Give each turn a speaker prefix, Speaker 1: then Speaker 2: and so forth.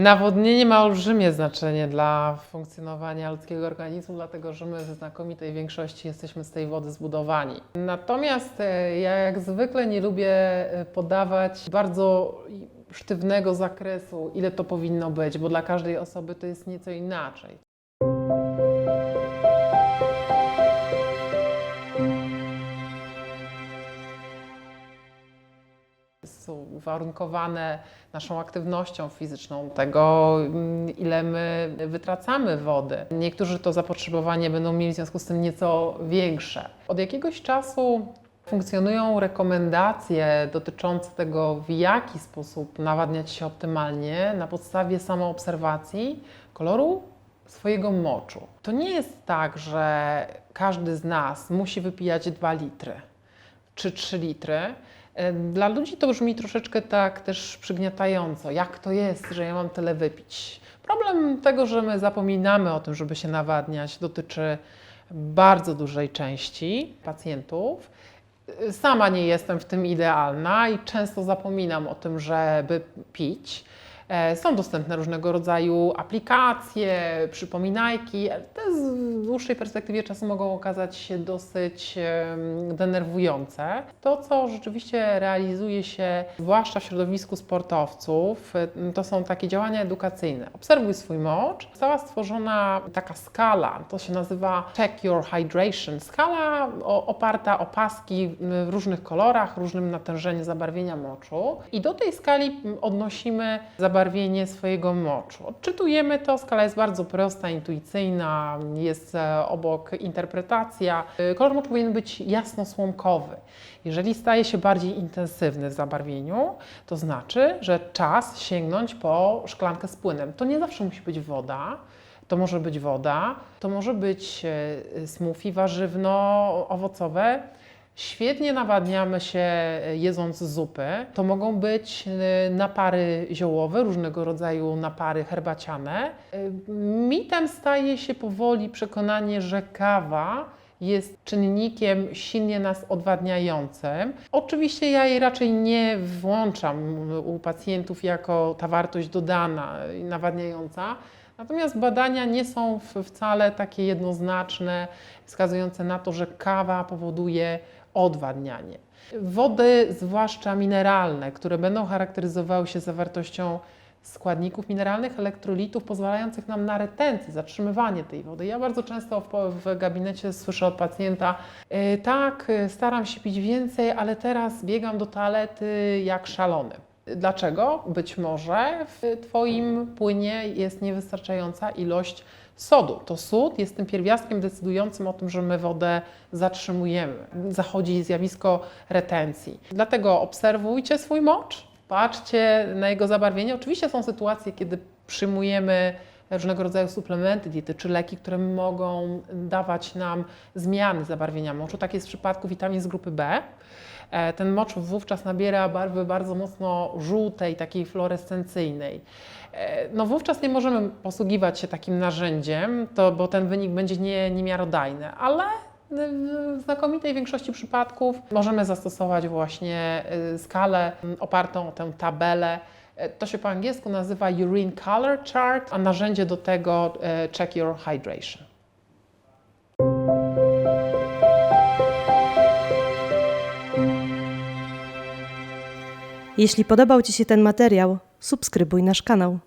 Speaker 1: Nawodnienie ma olbrzymie znaczenie dla funkcjonowania ludzkiego organizmu, dlatego że my w znakomitej większości jesteśmy z tej wody zbudowani. Natomiast ja jak zwykle nie lubię podawać bardzo sztywnego zakresu, ile to powinno być, bo dla każdej osoby to jest nieco inaczej. Są uwarunkowane naszą aktywnością fizyczną, tego ile my wytracamy wody. Niektórzy to zapotrzebowanie będą mieli w związku z tym nieco większe. Od jakiegoś czasu funkcjonują rekomendacje dotyczące tego, w jaki sposób nawadniać się optymalnie na podstawie samoobserwacji koloru swojego moczu. To nie jest tak, że każdy z nas musi wypijać 2 litry czy 3 litry. Dla ludzi to brzmi troszeczkę tak też przygniatająco. Jak to jest, że ja mam tyle wypić? Problem tego, że my zapominamy o tym, żeby się nawadniać, dotyczy bardzo dużej części pacjentów. Sama nie jestem w tym idealna i często zapominam o tym, żeby pić. Są dostępne różnego rodzaju aplikacje, przypominajki. Te w dłuższej perspektywie czasu mogą okazać się dosyć denerwujące. To, co rzeczywiście realizuje się, zwłaszcza w środowisku sportowców, to są takie działania edukacyjne. Obserwuj swój mocz. Została stworzona taka skala, to się nazywa Check Your Hydration. Skala oparta o paski w różnych kolorach, różnym natężeniu zabarwienia moczu. I do tej skali odnosimy zabarwienie swojego moczu. Odczytujemy to, skala jest bardzo prosta, intuicyjna, jest obok interpretacja. Kolor moczu powinien być jasno-słomkowy. Jeżeli staje się bardziej intensywny w zabarwieniu, to znaczy, że czas sięgnąć po szklankę z płynem. To nie zawsze musi być woda. To może być woda, to może być smoothie warzywno-owocowe. Świetnie nawadniamy się jedząc zupy. To mogą być napary ziołowe, różnego rodzaju napary herbaciane. Mitem staje się powoli przekonanie, że kawa jest czynnikiem silnie nas odwadniającym. Oczywiście ja jej raczej nie włączam u pacjentów jako ta wartość dodana i nawadniająca. Natomiast badania nie są wcale takie jednoznaczne, wskazujące na to, że kawa powoduje odwadnianie. Wody, zwłaszcza mineralne, które będą charakteryzowały się zawartością składników mineralnych, elektrolitów, pozwalających nam na retencję, zatrzymywanie tej wody. Ja bardzo często w gabinecie słyszę od pacjenta: tak, staram się pić więcej, ale teraz biegam do toalety jak szalony. Dlaczego? Być może w Twoim płynie jest niewystarczająca ilość sodu. To sód jest tym pierwiastkiem decydującym o tym, że my wodę zatrzymujemy. Zachodzi zjawisko retencji. Dlatego obserwujcie swój mocz, patrzcie na jego zabarwienie. Oczywiście są sytuacje, kiedy przyjmujemy różnego rodzaju suplementy diety czy leki, które mogą dawać nam zmiany zabarwienia moczu. Tak jest w przypadku witamin z grupy B. Ten mocz wówczas nabiera barwy bardzo mocno żółtej, takiej fluorescencyjnej. No wówczas nie możemy posługiwać się takim narzędziem, bo ten wynik będzie niemiarodajny, ale w znakomitej większości przypadków możemy zastosować właśnie skalę opartą o tę tabelę. To się po angielsku nazywa Urine Color Chart, a narzędzie do tego Check Your Hydration.
Speaker 2: Jeśli podobał Ci się ten materiał, subskrybuj nasz kanał.